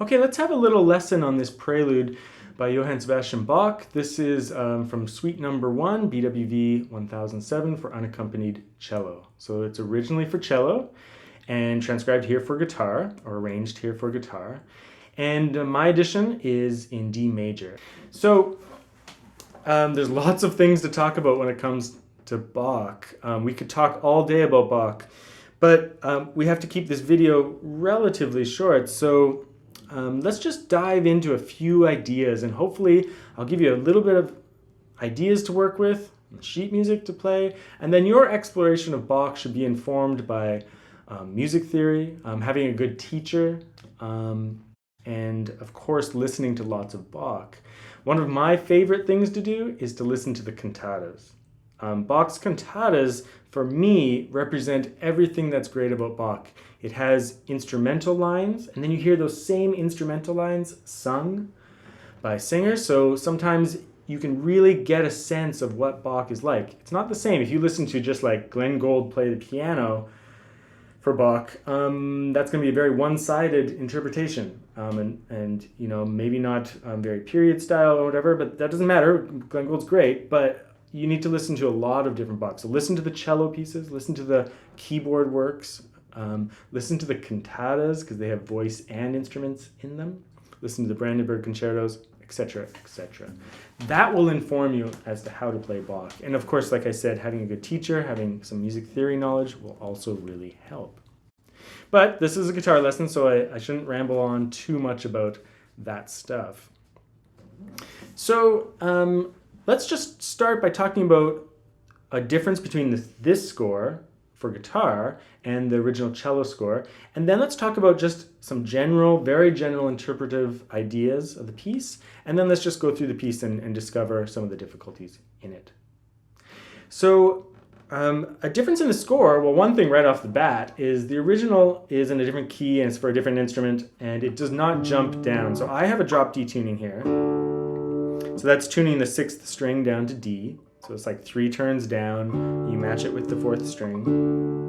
Okay, let's have a little lesson on this Prelude by Johann Sebastian Bach. This is from Suite Number 1, BWV 1007 for unaccompanied cello. So it's originally for cello and transcribed here for guitar, or arranged here for guitar. And my edition is in D major. So there's lots of things to talk about when it comes to Bach. We could talk all day about Bach, but we have to keep this video relatively short. So let's just dive into a few ideas, and hopefully I'll give you a little bit of ideas to work with, sheet music to play, and then your exploration of Bach should be informed by music theory, having a good teacher, and of course listening to lots of Bach. One of my favorite things to do is to listen to the cantatas. Bach's cantatas, for me, represent everything that's great about Bach. It has instrumental lines, and then you hear those same instrumental lines sung by singers, so sometimes you can really get a sense of what Bach is like. It's not the same if you listen to just like Glenn Gould play the piano for Bach. That's going to be a very one-sided interpretation, and you know, maybe not very period style or whatever, but that doesn't matter. Glenn Gould's great, but you need to listen to a lot of different Bach. So listen to the cello pieces, listen to the keyboard works, listen to the cantatas because they have voice and instruments in them. Listen to the Brandenburg concertos, etc., etc. That will inform you as to how to play Bach. And of course, like I said, having a good teacher, having some music theory knowledge will also really help. But this is a guitar lesson, so I shouldn't ramble on too much about that stuff. So let's just start by talking about a difference between this score for guitar and the original cello score. And then let's talk about just some very general interpretive ideas of the piece. And then let's just go through the piece and discover some of the difficulties in it. So a difference in the score, well, one thing right off the bat is the original is in a different key and it's for a different instrument and it does not jump down. So I have a drop D tuning here. So that's tuning the 6th string down to D. So it's like 3 turns down. You match it with the 4th string.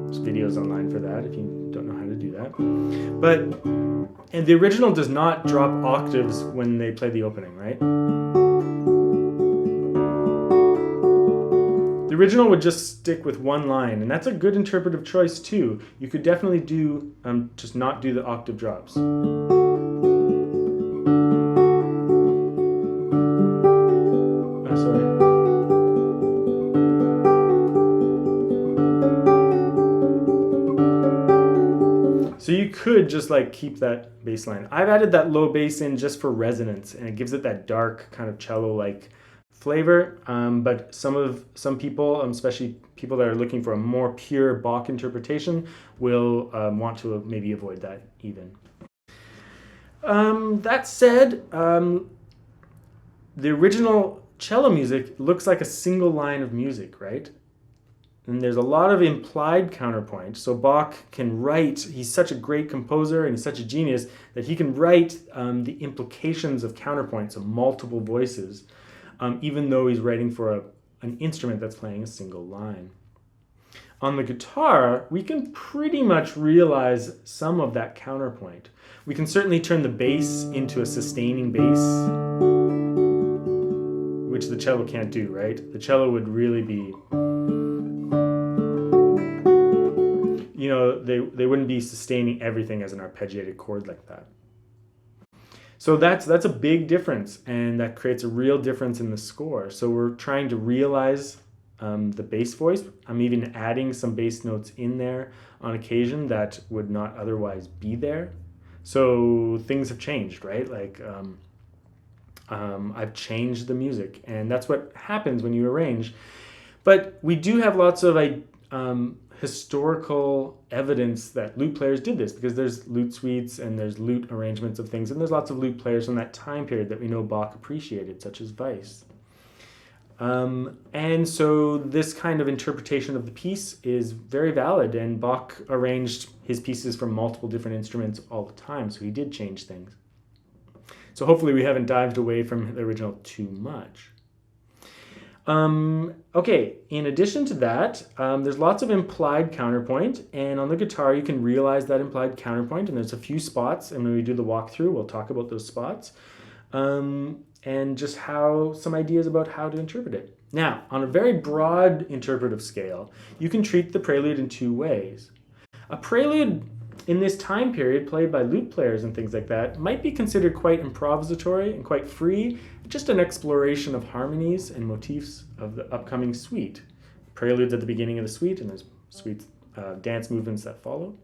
There's videos online for that if you don't know how to do that. And the original does not drop octaves when they play the opening, right? The original would just stick with one line, and that's a good interpretive choice too. You could definitely do just not do the octave drops. So you could just like keep that bass line. I've added that low bass in just for resonance, and it gives it that dark kind of cello-like flavor. But some people, especially people that are looking for a more pure Bach interpretation, will want to maybe avoid that even. That said, the original cello music looks like a single line of music, right? And there's a lot of implied counterpoint. So Bach can write, he's such a great composer and he's such a genius that he can write the implications of counterpoints of multiple voices, even though he's writing for an instrument that's playing a single line. On the guitar, we can pretty much realize some of that counterpoint. We can certainly turn the bass into a sustaining bass, which the cello can't do, right? The cello would really be, they wouldn't be sustaining everything as an arpeggiated chord like that. So that's a big difference, and that creates a real difference in the score. So we're trying to realize the bass voice. I'm even adding some bass notes in there on occasion that would not otherwise be there. So things have changed, right? Like I've changed the music, and that's what happens when you arrange. But we do have lots of historical evidence that lute players did this, because there's lute suites and there's lute arrangements of things, and there's lots of lute players from that time period that we know Bach appreciated, such as Weiss. And so this kind of interpretation of the piece is very valid, and Bach arranged his pieces from multiple different instruments all the time, so he did change things. So hopefully we haven't dived away from the original too much. Okay, in addition to that, there's lots of implied counterpoint, and on the guitar you can realize that implied counterpoint, and there's a few spots, and when we do the walkthrough we'll talk about those spots, and just some ideas about how to interpret it. Now, on a very broad interpretive scale, you can treat the prelude in 2 ways. A prelude in this time period, played by lute players and things like that, might be considered quite improvisatory and quite free, just an exploration of harmonies and motifs of the upcoming suite. Prelude's at the beginning of the suite, and there's suite dance movements that follow.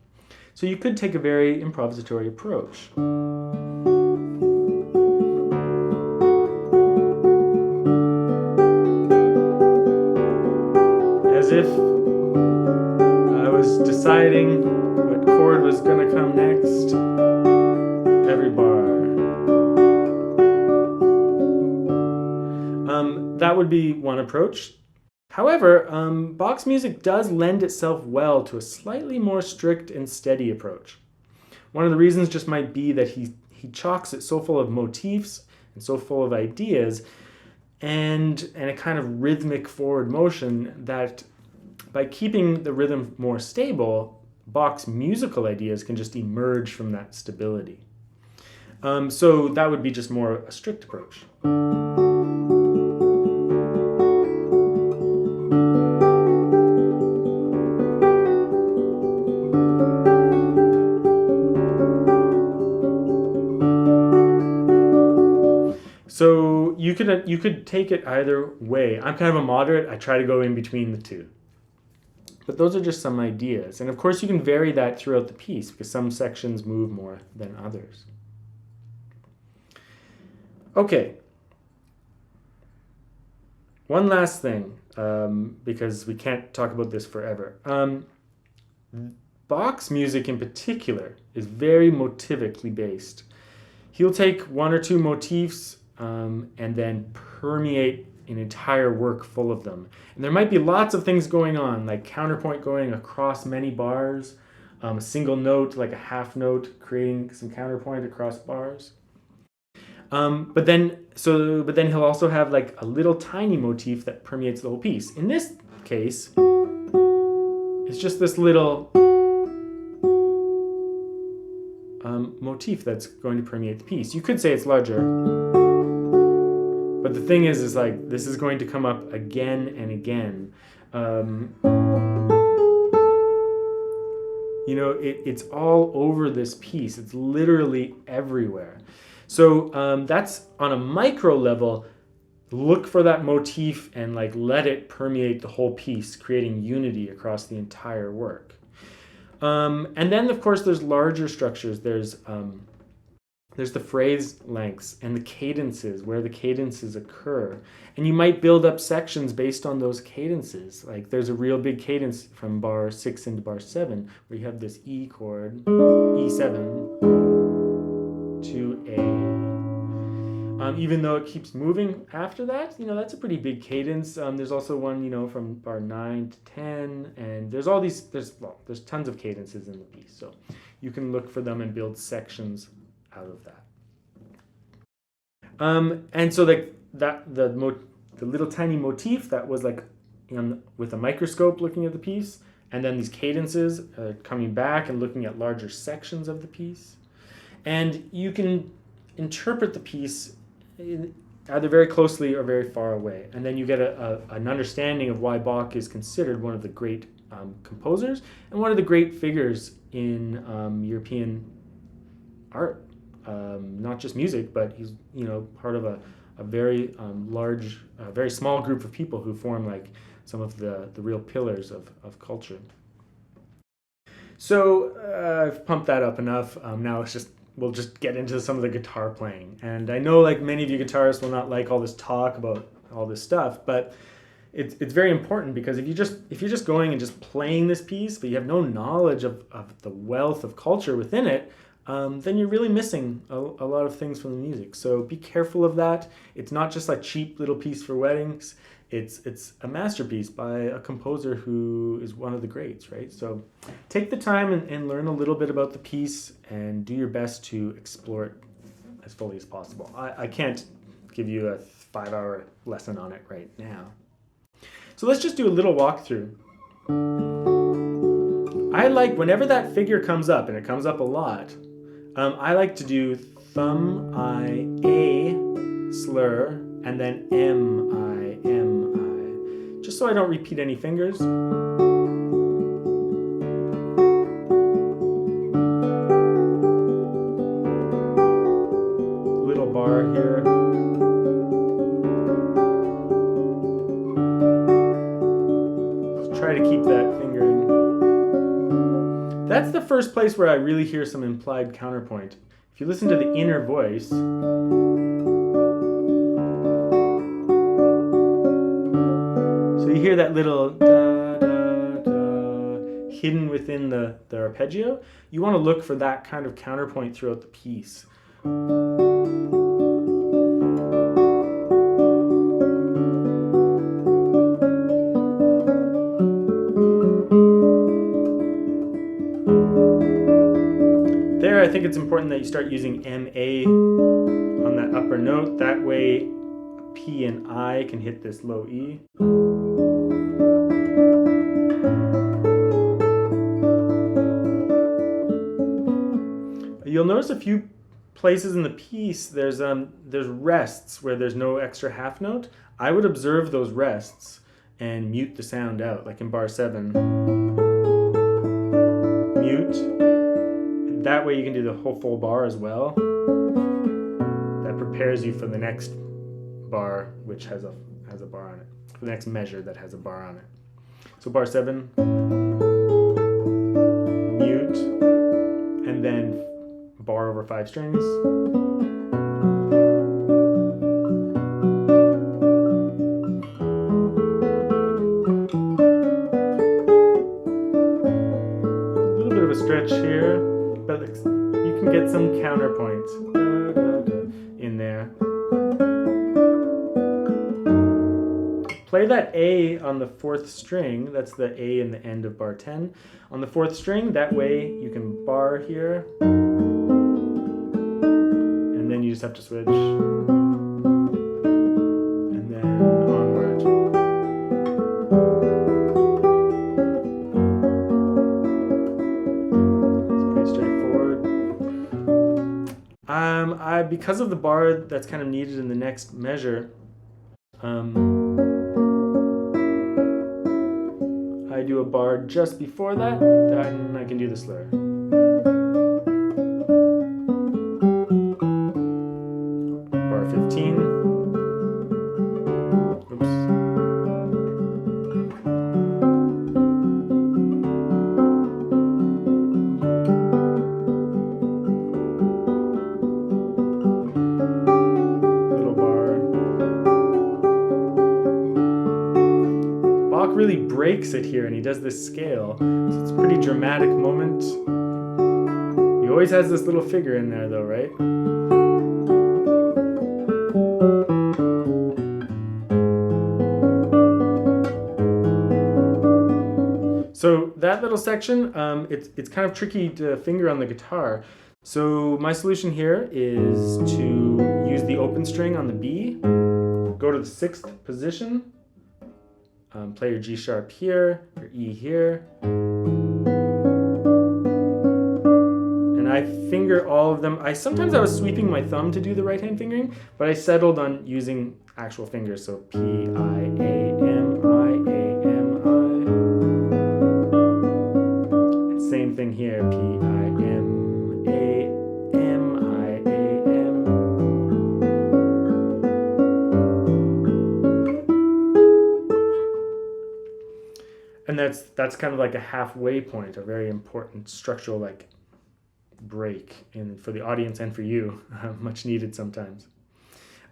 So you could take a very improvisatory approach. As if I was deciding what chord was going to come next every bar. That would be one approach. However, Bach's music does lend itself well to a slightly more strict and steady approach. One of the reasons just might be that he chalks it so full of motifs and so full of ideas and a kind of rhythmic forward motion that by keeping the rhythm more stable, Bach's musical ideas can just emerge from that stability. So that would be just more a strict approach. So you could take it either way. I'm kind of a moderate. I try to go in between the two. But those are just some ideas. And of course you can vary that throughout the piece because some sections move more than others. Okay. One last thing, because we can't talk about this forever. Bach's music in particular is very motivically based. He'll take one or two motifs and then permeate an entire work full of them. And there might be lots of things going on, like counterpoint going across many bars, a single note, like a half note, creating some counterpoint across bars. But then he'll also have like a little tiny motif that permeates the whole piece. In this case, it's just this little motif that's going to permeate the piece. You could say it's larger, but the thing is like this is going to come up again and again. You know, it's all over this piece. It's literally everywhere. So that's on a micro level. Look for that motif and like let it permeate the whole piece, creating unity across the entire work. And then of course there's larger structures. There's the phrase lengths and the cadences, where the cadences occur. And you might build up sections based on those cadences. Like there's a real big cadence from bar 6 into bar 7, where you have this E chord, E7 to A. Even though it keeps moving after that, you know, that's a pretty big cadence. There's also one, you know, from bar 9 to 10, and there's all these, there's tons of cadences in the piece. So you can look for them and build sections out of that. And so the little tiny motif that was like with a microscope looking at the piece, and then these cadences coming back and looking at larger sections of the piece. And you can interpret the piece either very closely or very far away. And then you get an understanding of why Bach is considered one of the great composers and one of the great figures in European art. Not just music, but he's, you know, part of a very large, very small group of people who form like some of the real pillars of culture. So I've pumped that up enough. Now we'll just get into some of the guitar playing. And I know like many of you guitarists will not like all this talk about all this stuff, but it's very important, because if you're just going and just playing this piece, but you have no knowledge of the wealth of culture within it, then you're really missing a lot of things from the music. So be careful of that. It's not just a cheap little piece for weddings. It's a masterpiece by a composer who is one of the greats, right? So take the time and learn a little bit about the piece and do your best to explore it as fully as possible. I can't give you a 5-hour lesson on it right now. So let's just do a little walkthrough. I like, whenever that figure comes up, and it comes up a lot, I like to do thumb, I, A, slur, and then M, I, just so I don't repeat any fingers. Little bar here. Just try to keep that fingering. That's the first place where I really hear some implied counterpoint. If you listen to the inner voice, you hear that little da, da, da, hidden within the arpeggio. You want to look for that kind of counterpoint throughout the piece. There, I think it's important that you start using M-A on that upper note. That way, P and I can hit this low E. You'll notice a few places in the piece there's rests where there's no extra half note. I would observe those rests and mute the sound out, like in bar 7. Mute. That way you can do the whole full bar as well. That prepares you for the next bar, which has a bar on it. The next measure that has a bar on it. So bar 7, mute, and then bar over 5 strings. A little bit of a stretch here, but you can get some counterpoints in there. Play that A on the 4th string, that's the A in the end of bar 10. On the 4th string, that way you can bar here, and then you just have to switch, and then onward. It's pretty straightforward. Because of the bar that's kind of needed in the next measure, I do a bar just before that, then I can do the slur. Bar 15. Oops. Little bar. Bach really breaks it here, and he does this scale. So it's a pretty dramatic moment. He always has this little figure in there though, right? So that little section, it's kind of tricky to finger on the guitar. So my solution here is to use the open string on the B, go to the 6th position, play your G sharp here, your E here, and I finger all of them. Sometimes I was sweeping my thumb to do the right hand fingering, but I settled on using actual fingers, so P, I, A, M, I, A, M, I. And same thing here, P, I, M, A, M, I, A, M. And that's kind of like a halfway point, a very important structural like break for the audience and for you, much needed sometimes.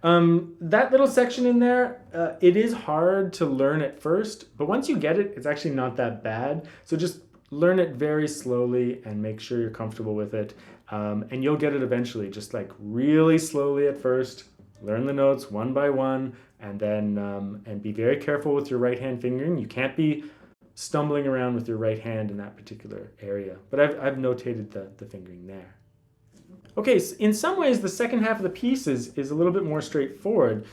That little section in there, it is hard to learn at first, but once you get it, it's actually not that bad. So just learn it very slowly and make sure you're comfortable with it, and you'll get it eventually. Just like really slowly at first, learn the notes one by one, and then and be very careful with your right hand fingering. You can't be stumbling around with your right hand in that particular area. But I've notated the fingering there. Okay, so in some ways the second half of the piece is a little bit more straightforward.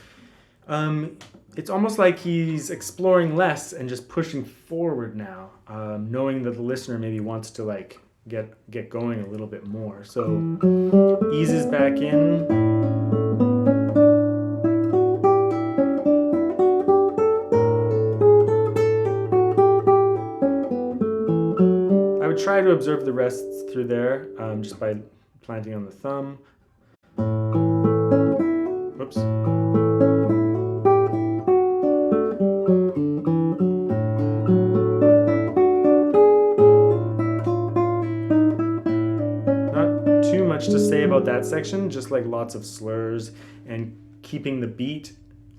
It's almost like he's exploring less and just pushing forward now, knowing that the listener maybe wants to like get going a little bit more. So eases back in. Try to observe the rests through there just by planting on the thumb. Whoops. Not too much to say about that section, just like lots of slurs and keeping the beat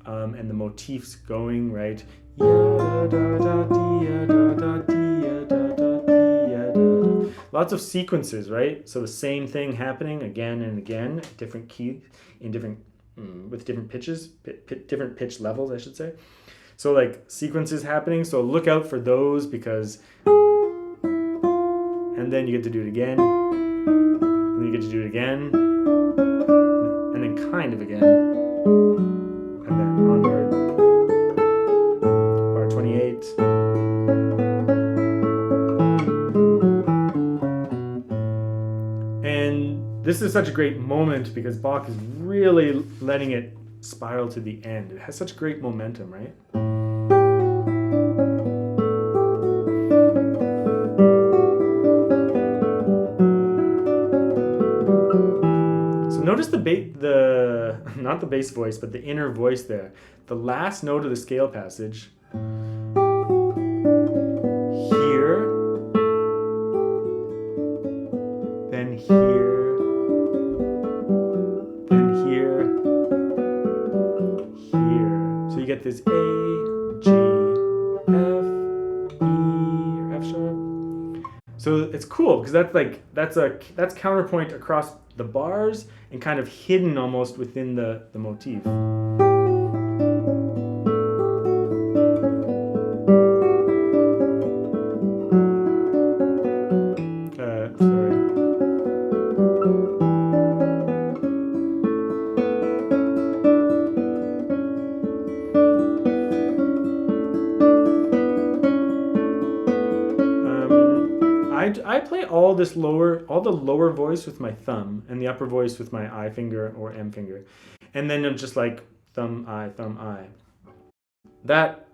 and the motifs going, right? Lots of sequences, right? So the same thing happening again and again, different keys in different with different pitches, different pitch levels, I should say. So like sequences happening. So look out for those because, and then you get to do it again, and then you get to do it again, and then kind of again, and then onward. Bar 28. This is such a great moment because Bach is really letting it spiral to the end. It has such great momentum, right? So notice not the bass voice, but the inner voice there. The last note of the scale passage then here, then here, here. So you get this A, G, F, E, or F sharp. So it's cool because that's counterpoint across the bars and kind of hidden almost within the motif. I play all the lower voice with my thumb and the upper voice with my I finger or M finger. And then I'm just like thumb, I. That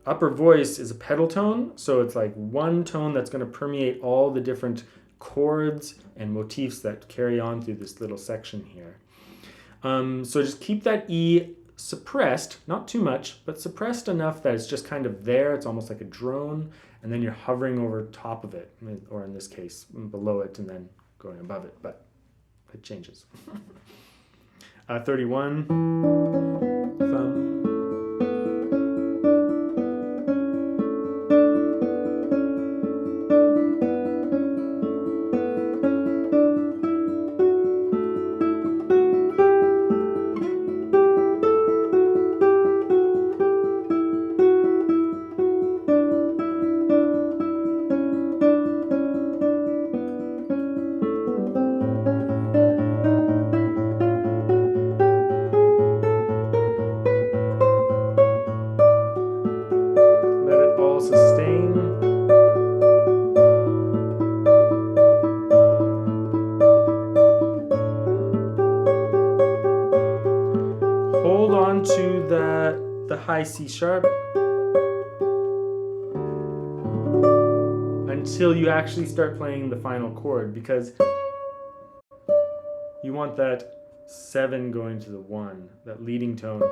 upper voice is a pedal tone, so it's like one tone that's going to permeate all the different chords and motifs that carry on through this little section here. So just keep that E suppressed, not too much, but suppressed enough that it's just kind of there. It's almost like a drone, and then you're hovering over top of it, or in this case, below it, and then going above it, but it changes. 31, thumb. Hold on to the high C sharp until you actually start playing the final chord, because you want that 7 going to the 1, that leading tone.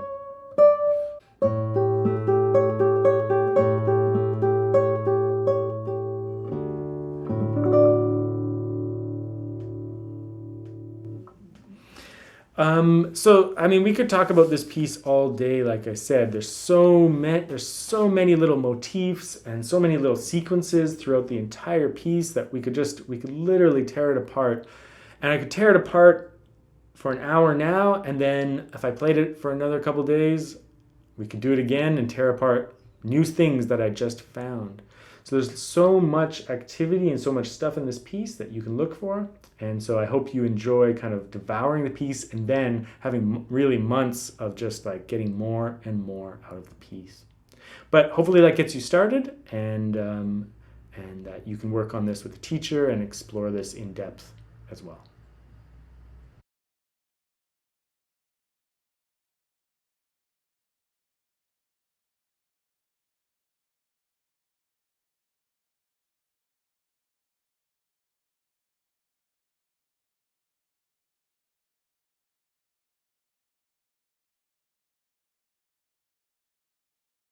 So I mean, we could talk about this piece all day. Like I said, there's so many little motifs and so many little sequences throughout the entire piece that we could literally tear it apart. And I could tear it apart for an hour now, and then if I played it for another couple days, we could do it again and tear apart new things that I just found. So there's so much activity and so much stuff in this piece that you can look for. And so I hope you enjoy kind of devouring the piece and then having really months of just like getting more and more out of the piece. But hopefully that gets you started, and that you can work on this with a teacher and explore this in depth as well.